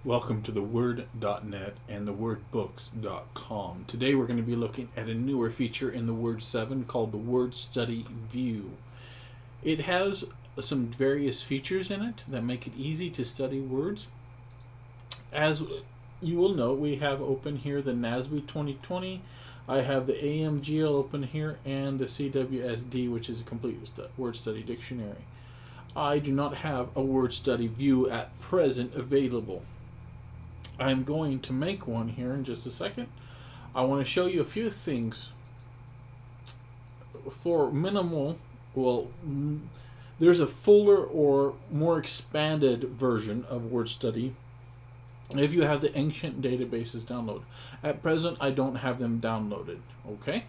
Welcome to theWord.net and thewordbooks.com. Today we're going to be looking at a newer feature in the Word 7 called the Word Study View. It has some various features in it that make it easy to study words. As you will note, we have open here the NASB 2020. I have the AMGL open here and the CWSD, which is a complete word study dictionary. I do not have a word study view at present available. I'm going to make one here in just a second. I want to show you a few things for minimal. There's a fuller or more expanded version of word study if you have the ancient databases downloaded. At present, I don't have them downloaded. Okay,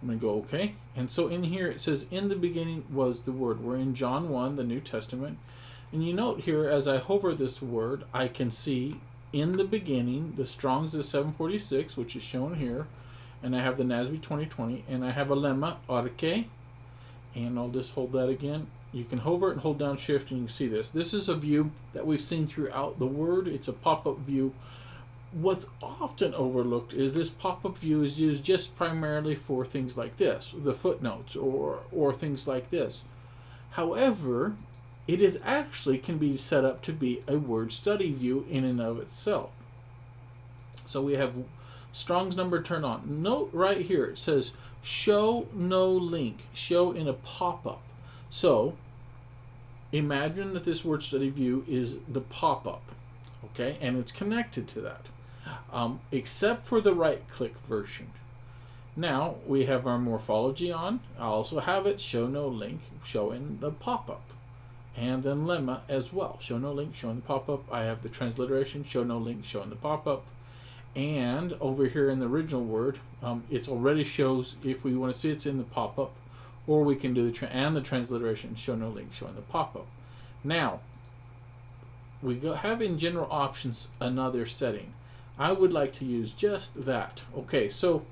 I'm going to go okay. And so in here it says, in the beginning was the Word. We're in John 1, the New Testament. And you note here, as I hover this word, I can see in the beginning, the Strong's is 746, which is shown here. And I have the NASB 2020. And I have a lemma, arche. And I'll just hold that again. You can hover it and hold down shift and you can see this. This is a view that we've seen throughout the Word. It's a pop-up view. What's often overlooked is this pop-up view is used just primarily for things like this, the footnotes or things like this. However, it is actually can be set up to be a word study view in and of itself. So we have Strong's number turned on. Note right here it says show no link, show in a pop-up. So imagine that this word study view is the pop-up, okay, and it's connected to that, except for the right-click version. Now we have our morphology on. I also have it show no link, show in the pop-up, and then lemma as well. Show no link, show in the pop-up. I have the transliteration, show no link, show in the pop-up. And over here in the original word, it already shows if we want to see it's in the pop-up, or we can do the transliteration, show no link, show in the pop-up. Now, we have in general options another setting. I would like to use just that. Okay, so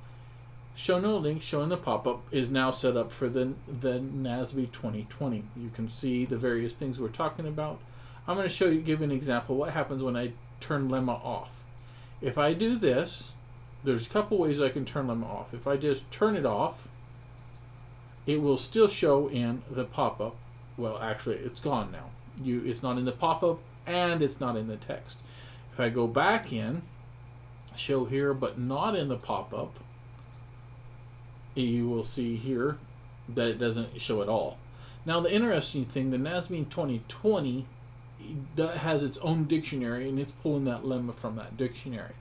show no link, show in the pop-up is now set up for the NASB 2020. You can see the various things we're talking about. I'm going to give an example what happens when I turn lemma off. If I do this, there's a couple ways I can turn lemma off. If I just turn it off, it will still show in the pop-up. Well, actually, it's gone now. It's not in the pop-up and it's not in the text. If I go back in, show here but not in the pop-up, you will see here that it doesn't show at all. Now the interesting thing, the NASB 2020 has its own dictionary and it's pulling that lemma from that dictionary.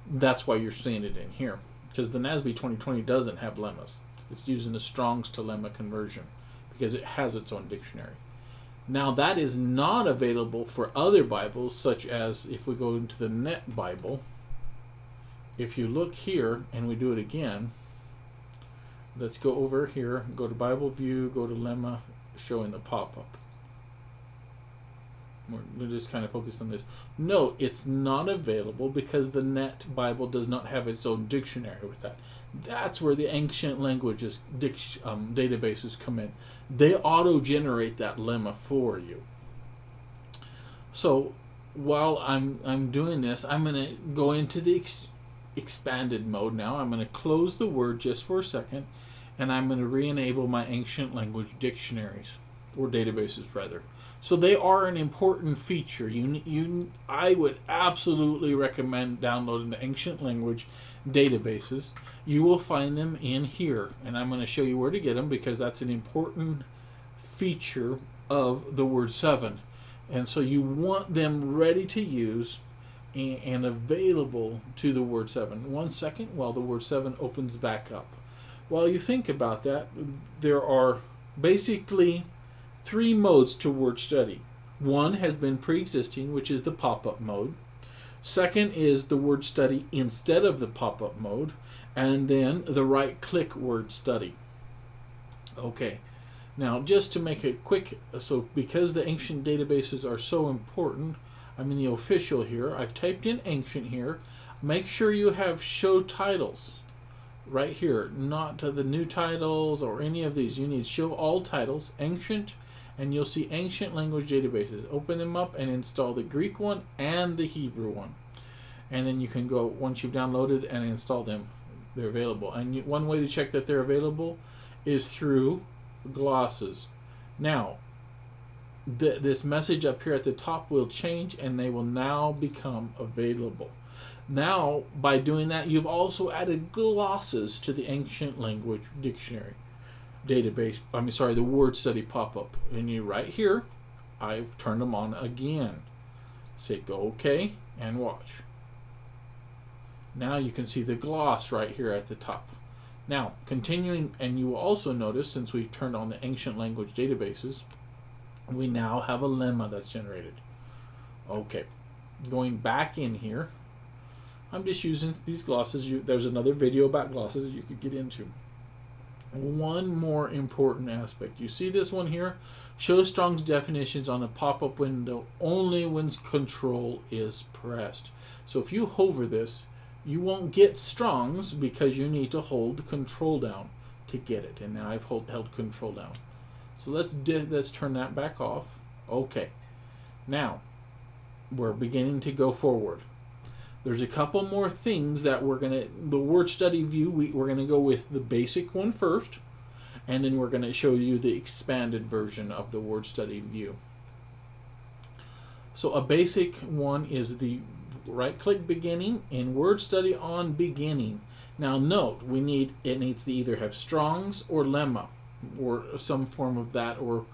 That's why you're seeing it in here, because the NASB 2020 doesn't have lemmas. It's using the Strong's to lemma conversion because it has its own dictionary. Now that is not available for other Bibles, such as if we go into the Net Bible. If you look here and we do it again, let's go over here, go to Bible View, go to lemma, show in the pop-up. We're just kind of focused on this. Note, it's not available because the Net Bible does not have its own dictionary with that. That's where the ancient languages databases come in. They auto-generate that lemma for you. So while I'm doing this, I'm going to go into the expanded mode now. I'm going to close the Word just for a second, and I'm going to re-enable my ancient language dictionaries, or databases rather. So they are an important feature. I would absolutely recommend downloading the ancient language databases. You will find them in here, and I'm going to show you where to get them because that's an important feature of the Word 7. And so you want them ready to use and available to the Word 7. 1 second while the Word 7 opens back up. While you think about that, there are basically 3 modes to word study. One has been pre-existing, which is the pop-up mode. Second is the word study instead of the pop-up mode. And then the right-click word study. Okay, now just to make it quick, so because the ancient databases are so important, I'm in the official here. I've typed in ancient here. Make sure you have show titles right here, not the new titles or any of these. You need show all titles, ancient, and you'll see ancient language databases. Open them up and install the Greek one and the Hebrew one. And then you can go, once you've downloaded and install them, they're available. And one way to check that they're available is through glosses. Now, this message up here at the top will change, and they will now become available. Now, by doing that, you've also added glosses to the ancient language dictionary database. The word study pop-up. And you right here, I've turned them on again. Say go OK and watch. Now you can see the gloss right here at the top. Now, continuing, and you will also notice, since we've turned on the ancient language databases, we now have a lemma that's generated. Okay, going back in here, I'm just using these glosses. There's another video about glosses you could get into. One more important aspect. You see this one here? Show Strong's definitions on a pop-up window only when Control is pressed. So if you hover this, you won't get Strong's because you need to hold Control down to get it. And now I've held Control down. So let's turn that back off. Okay. Now, we're beginning to go forward. There's a couple more things that the word study view, we're going to go with the basic one first, and then we're going to show you the expanded version of the word study view. So a basic one is the right-click beginning and word study on beginning. Now note, it needs to either have Strong's or lemma, or some form of that, or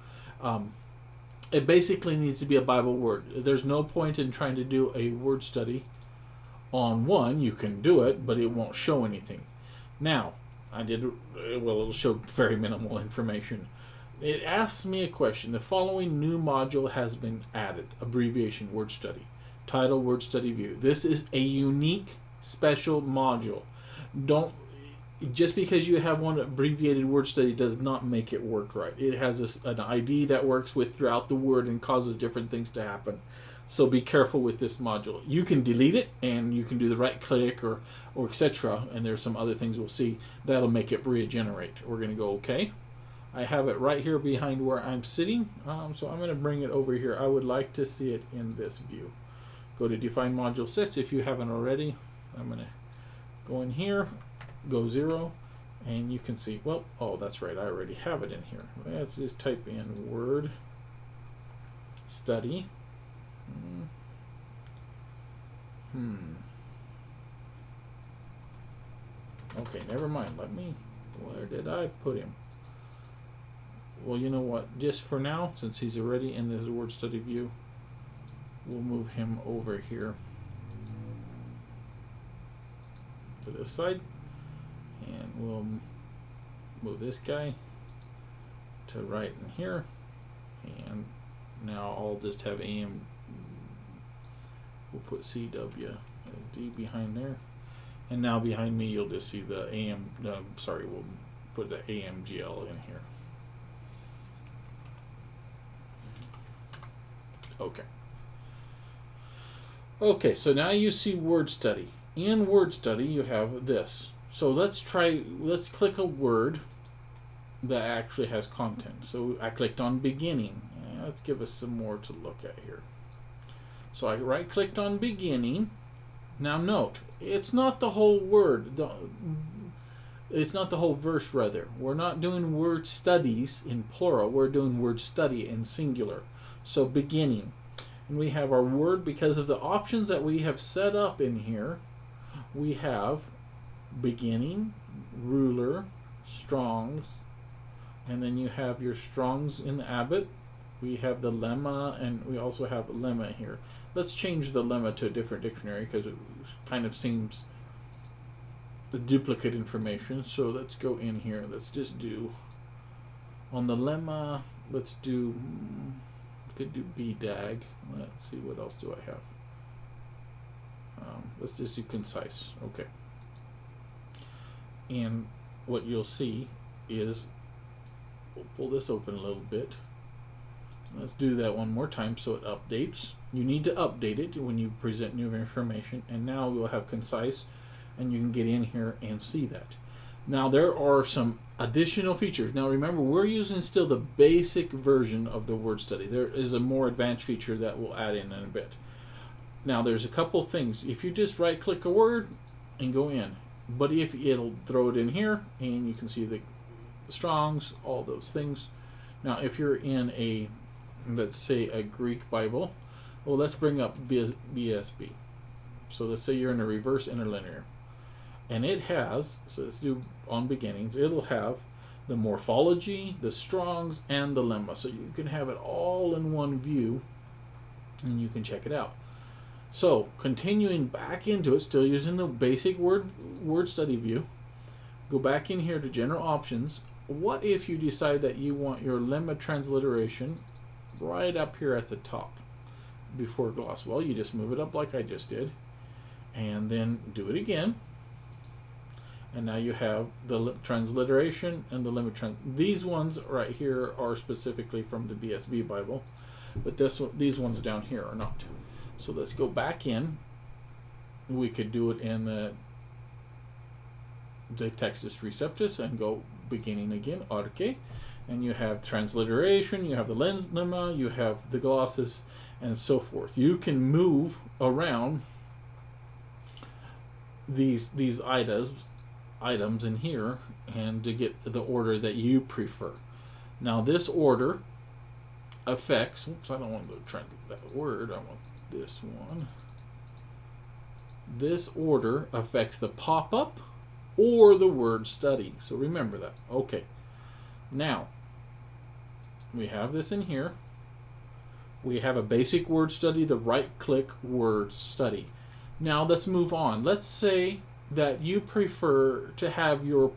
it basically needs to be a Bible word. There's no point in trying to do a word study on one. You can do it, but it won't show anything. Now, it'll show very minimal information. It asks me a question. The following new module has been added. Abbreviation word study. Title word study view. This is a unique, special module. Just because you have one abbreviated word study does not make it work right. It has an ID that works with throughout the word and causes different things to happen. So be careful with this module. You can delete it, and you can do the right click or etc. And there's some other things we'll see that'll make it regenerate. We're going to go OK. I have it right here behind where I'm sitting, so I'm going to bring it over here. I would like to see it in this view. Go to Define Module Sets if you haven't already. I'm going to go in here, go 0, and you can see, well, oh, that's right, I already have it in here. Let's just type in word study. Okay, never mind. Where did I put him? Well, you know what? Just for now, since he's already in this word study view, we'll move him over here to this side, and we'll move this guy to right in here, and now I'll just have AM. We'll put CW as D behind there, and now behind me you'll just see the AM. We'll put the AMGL in here. Okay, so now you see word study. In word study you have this. So let's click a word that actually has content. So I clicked on beginning. Let's give us some more to look at here. So I right clicked on beginning. Now note, it's not the whole word. It's not the whole verse, rather. We're not doing word studies in plural. We're doing word study in singular. So beginning. And we have our word, because of the options that we have set up in here, we have beginning, ruler, Strong's, and then you have your Strong's in Abbott. We have the lemma, and we also have lemma here. Let's change the lemma to a different dictionary because it kind of seems the duplicate information. So let's go in here. Let's just do, on the lemma, let's do, we could do BDAG. Let's see, what else do I have? Let's just do concise. Okay. And what you'll see is, we'll pull this open a little bit. Let's do that one more time so it updates. You need to update it when you present new information, and now we'll have concise, and you can get in here and see that. Now there are some additional features. Now remember, we're using still the basic version of the word study. There is a more advanced feature that we'll add in a bit. Now there's a couple things. If you just right click a word and go in, but if it'll throw it in here and you can see the Strongs, all those things. Now if you're in a, let's say, a Greek Bible, well, let's bring up BSB. So let's say you're in a reverse interlinear, and it has, so let's do on beginnings, it'll have the morphology, the Strongs, and the lemma. So you can have it all in one view and you can check it out. So continuing back into it, still using the basic word study view, go back in here to general options. What if you decide that you want your lemma transliteration right up here at the top before gloss? Well, you just move it up like I just did, and then do it again. And now you have the transliteration and the lemma. These ones right here are specifically from the BSB Bible, but these ones down here are not. So let's go back in. We could do it in the Textus Receptus and go beginning again, arche, and you have transliteration, you have the lemma, you have the glosses, and so forth. You can move around these items in here and to get the order that you prefer. Now this order affects, oops, I don't want to translate that word, I want this one. This order affects the pop-up or the word study. So remember that. Okay. Now, we have this in here. We have a basic word study, the right-click word study. Now let's move on. Let's say that you prefer to have your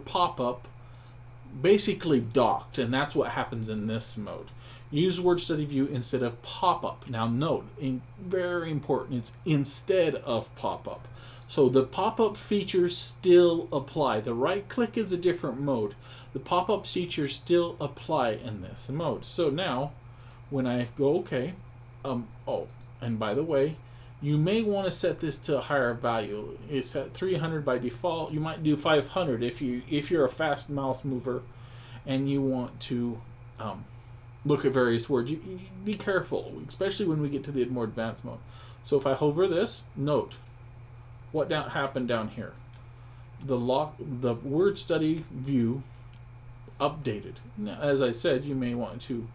pop-up basically docked, and that's what happens in this mode. Use word study view instead of pop-up. Now note, very important, it's instead of pop-up. So the pop-up features still apply. The right click is a different mode. The pop-up features still apply in this mode. So now when I go OK, oh, and by the way, you may want to set this to a higher value. It's at 300 by default. You might do 500 if you're a fast mouse mover and you want to look at various words. You be careful, especially when we get to the more advanced mode. So if I hover this, note what happened down here. The word study view updated. Now, as I said, you may want to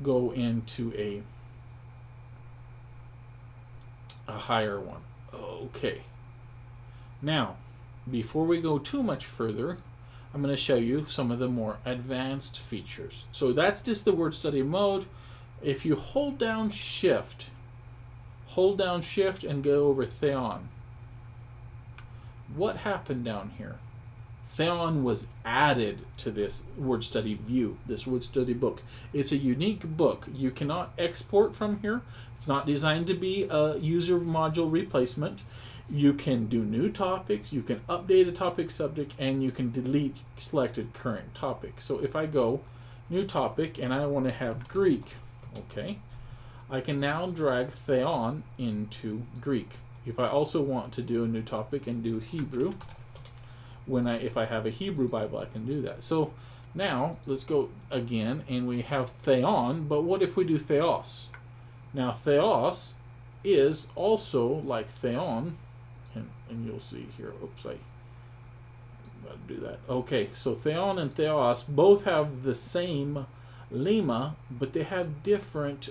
go into a higher one. Okay. Now, before we go too much further, I'm going to show you some of the more advanced features. So that's just the word study mode. If you hold down shift and go over Theon, what happened down here? Theon was added to this word study view, this word study book. It's a unique book. You cannot export from here. It's not designed to be a user module replacement. You can do new topics, you can update a topic subject, and you can delete selected current topic. So if I go new topic and I want to have Greek, okay, I can now drag Theon into Greek. If I also want to do a new topic and do Hebrew, if I have a Hebrew Bible, I can do that. So now let's go again, and we have Theon, but what if we do Theos? Now Theos is also like Theon, and you'll see here, oops, I gotta do that. Okay, so Theon and Theos both have the same lemma, but they have different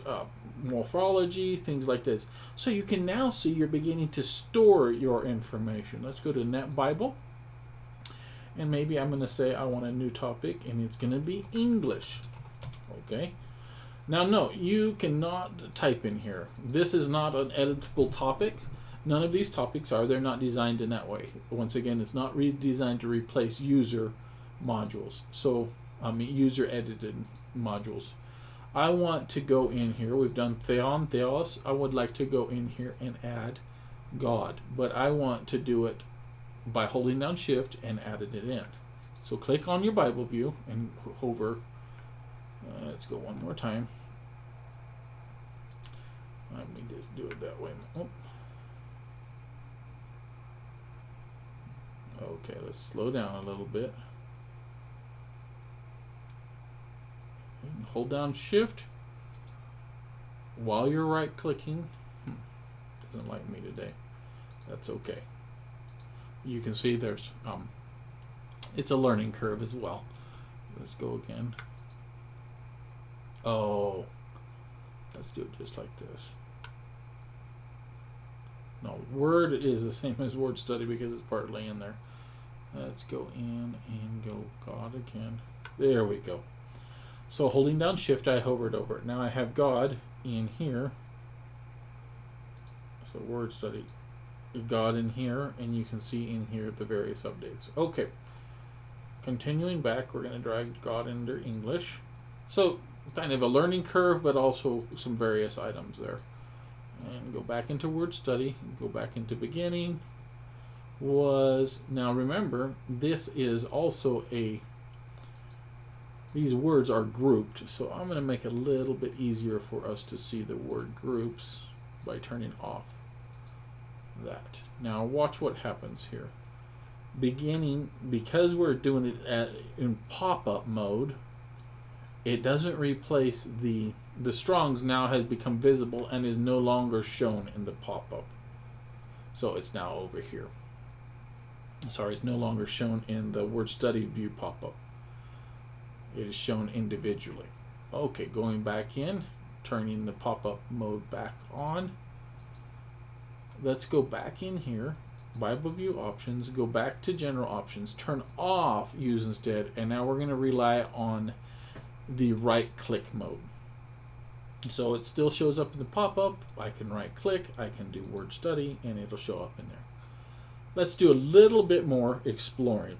morphology, things like this. So you can now see you're beginning to store your information. Let's go to Net Bible, and maybe I'm going to say I want a new topic, and it's going to be English. Okay. Now note, you cannot type in here. This is not an editable topic. None of these topics are. They're not designed in that way. Once again, it's not designed to replace user modules. So, user edited modules. I want to go in here. We've done Theon, Theos. I would like to go in here and add God. But I want to do it by holding down shift and adding it in. So click on your Bible view and hover. Let's go one more time. Let me just do it that way. Oh. Okay, let's slow down a little bit. And hold down Shift while you're right clicking. Doesn't like me today. That's okay. You can see there's it's a learning curve as well. Let's go again. Oh, let's do it just like this. No, Word is the same as Word Study because it's partly in there. Let's go in and go God again. There we go. So holding down Shift, I hovered over it. Now I have God in here. So Word Study, God in here, and you can see in here the various updates. Okay. Continuing back, we're going to drag God into English. So kind of a learning curve, but also some various items there. And go back into Word Study, go back into beginning. Now remember, this is also these words are grouped, so I'm going to make it a little bit easier for us to see the word groups by turning off that. Now watch what happens here. Beginning, because we're doing it in pop-up mode, it doesn't replace the Strong's now has become visible and is no longer shown in the pop-up. So it's now over here. Sorry, it's no longer shown in the Word Study view pop-up. It is shown individually. Okay, going back in, turning the pop-up mode back on. Let's go back in here, Bible View Options, go back to General Options, turn off Use Instead, and now we're going to rely on the right-click mode. So it still shows up in the pop-up. I can right-click, I can do Word Study, and it'll show up in there. Let's do a little bit more exploring.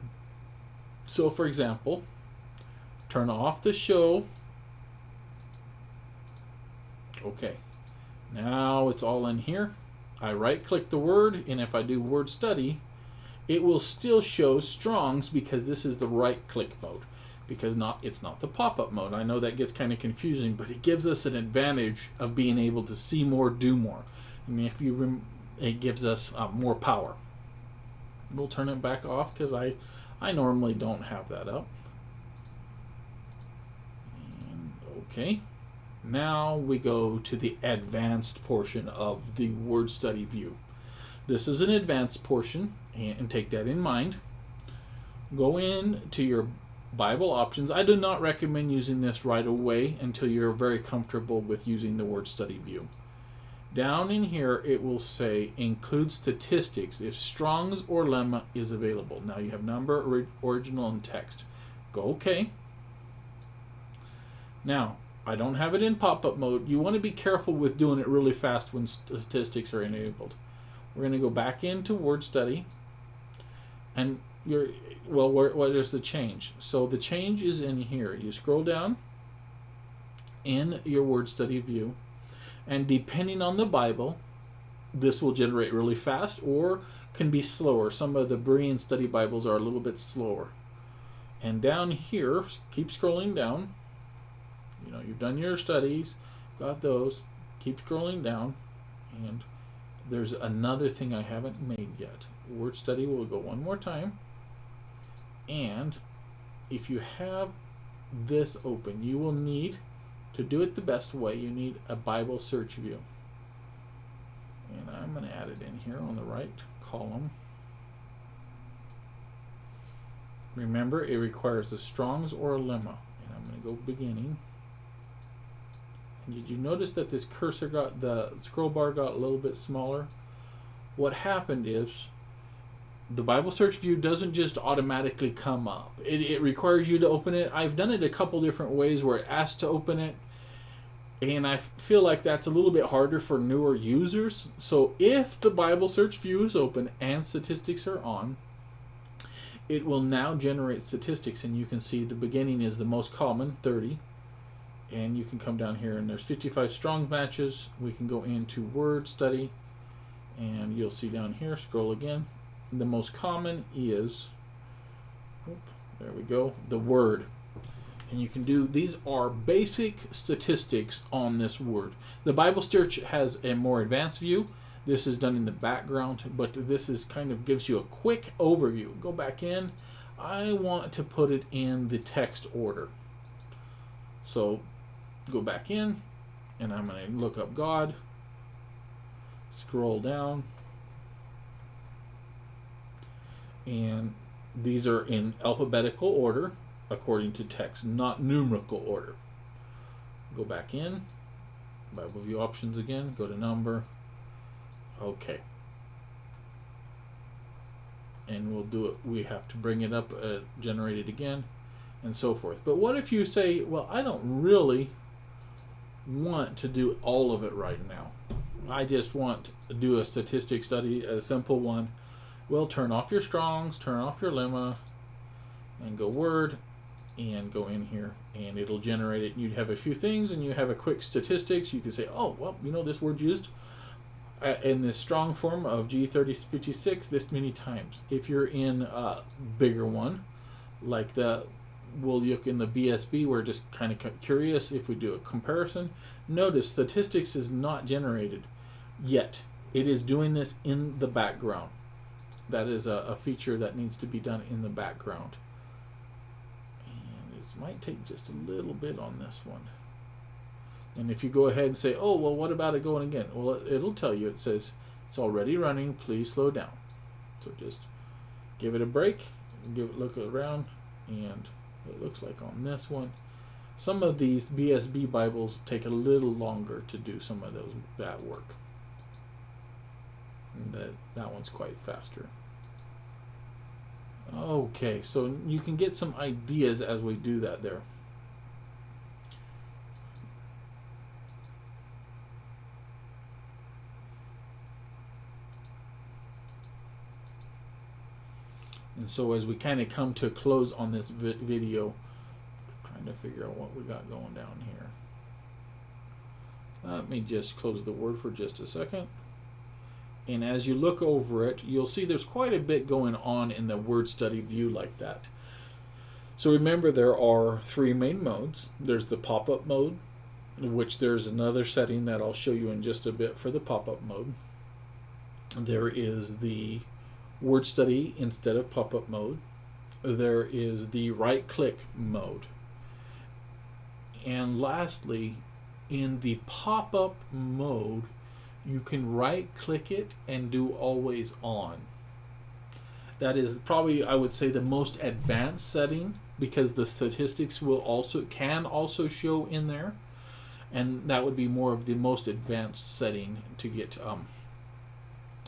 So for example, turn off the show. Okay, now it's all in here. I right-click the word, and if I do Word Study, it will still show Strong's because this is the right-click mode. Because it's not the pop-up mode. I know that gets kind of confusing, but it gives us an advantage of being able to see more, do more. I mean, it gives us more power. We'll turn it back off because I normally don't have that up. And okay. Now we go to the advanced portion of the Word Study view. This is an advanced portion, and take that in mind. Go in to your Bible options. I do not recommend using this right away until you're very comfortable with using the Word Study view. Down in here it will say include statistics if Strong's or Lemma is available. Now you have number, original, and text. Go OK. Now I don't have it in pop-up mode. You want to be careful with doing it really fast when statistics are enabled. We're going to go back into Word Study, and where's the change? So the change is in here. You scroll down in your Word Study view, and depending on the Bible, this will generate really fast or can be slower. Some of the Berean Study Bibles are a little bit slower. And down here, keep scrolling down. You know, you've done your studies, got those. Keep scrolling down, and there's another thing I haven't made yet. Word Study will go one more time. And if you have this open, you will need to do it the best way. You need a Bible search view. And I'm going to add it in here on the right column. Remember, it requires a Strong's or a Lemma. And I'm going to go beginning. And did you notice that this cursor the scroll bar got a little bit smaller? What happened is the Bible search view doesn't just automatically come up. It requires you to open it. I've done it a couple different ways where it asks to open it, and I feel like that's a little bit harder for newer users. So if the Bible search view is open and statistics are on, it will now generate statistics, and you can see the beginning is the most common, 30. And you can come down here and there's 55 Strong matches. We can go into Word Study, and you'll see down here, scroll again. The most common is, there we go, the Word. And you can do, these are basic statistics on this word. The Bible search has a more advanced view. This is done in the background, but this is kind of gives you a quick overview. Go back in. I want to put it in the text order. So go back in, and I'm going to look up God. Scroll down. And these are in alphabetical order according to text, not numerical order. Go back in. Bible view options again. Go to number. Okay. And we'll do it. We have to bring it up, generate it again, and so forth. But what if you say, well, I don't really want to do all of it right now. I just want to do a statistics study, a simple one. Well, turn off your Strongs, turn off your lemma, and go Word, and go in here, and it'll generate it. You'd have a few things, and you have a quick statistics. You can say, oh, well, you know, this word used in this strong form of G3056 this many times. If you're in a bigger one, like we'll look in the BSB, we're just kind of curious if we do a comparison. Notice statistics is not generated yet. It is doing this in the background. That is a feature that needs to be done in the background. And it might take just a little bit on this one. And if you go ahead and say, oh, well, what about it going again? Well, it'll tell you. It says, it's already running. Please slow down. So just give it a break. Look around. And it looks like on this one, some of these BSB Bibles take a little longer to do some of that work. And that one's quite faster. Okay, so you can get some ideas as we do that there. And so as we kind of come to a close on this video, trying to figure out what we got going down here. Let me just close the Word for just a second. And as you look over it, you'll see there's quite a bit going on in the word study view like that. So remember, there are three main modes. There's the pop-up mode, which there's another setting that I'll show you in just a bit for the pop-up mode. There is the word study instead of pop-up mode. There is the right-click mode. And lastly, in the pop-up mode, you can right-click it and do always on. That is probably, I would say, the most advanced setting, because the statistics can also show in there, and that would be more of the most advanced setting to get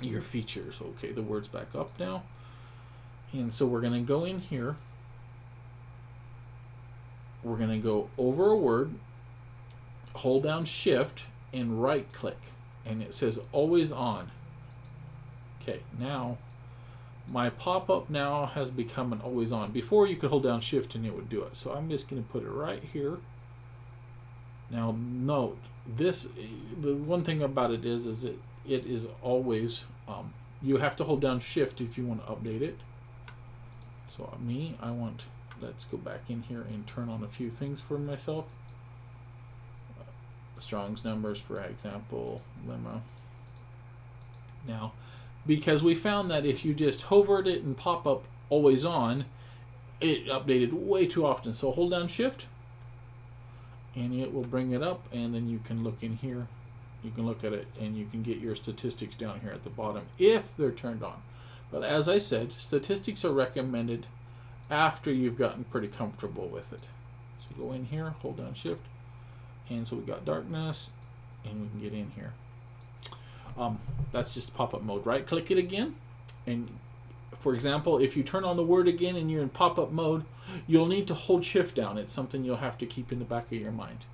your features. Okay, the word's back up now, and so we're going to go in here. We're going to go over a word, hold down Shift, and right-click. And it says always on. Okay, now my pop-up now has become an always on. Before, you could hold down Shift and it would do it. So I'm just going to put it right here. Now note this, the one thing about it is it is always, you have to hold down Shift if you want to update it. So let's go back in here and turn on a few things for myself. Strong's numbers, for example, lemma. Now, because we found that if you just hovered it and pop up always on, it updated way too often. So hold down Shift, and it will bring it up, and then you can look in here. You can look at it, and you can get your statistics down here at the bottom if they're turned on. But as I said, statistics are recommended after you've gotten pretty comfortable with it. So go in here, hold down Shift. And so we got darkness, and we can get in here. That's just pop-up mode. Right-click it again, and for example, if you turn on the word again and you're in pop-up mode, you'll need to hold Shift down. It's something you'll have to keep in the back of your mind.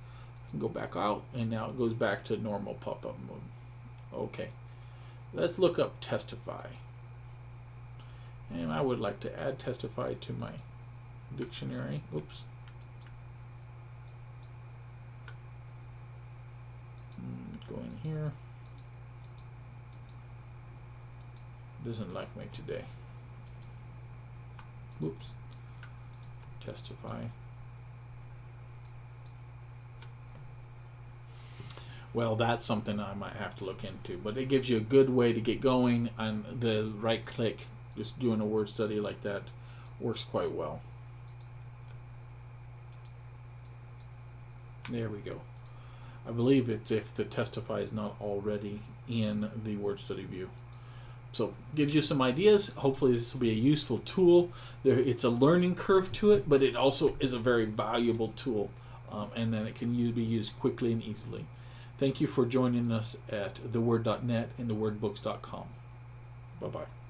Go back out, and now it goes back to normal pop-up mode. Okay, let's look up testify. And I would like to add testify to my dictionary. Oops. Go in here. Doesn't like me today. Whoops. Testify. Well, that's something I might have to look into. But it gives you a good way to get going, and the right click, just doing a word study like that, works quite well. There we go. I believe it's if the testify is not already in the word study view. So gives you some ideas. Hopefully this will be a useful tool. It's a learning curve to it, but it also is a very valuable tool, and then it can be used quickly and easily. Thank you for joining us at theword.net and thewordbooks.com. Bye-bye.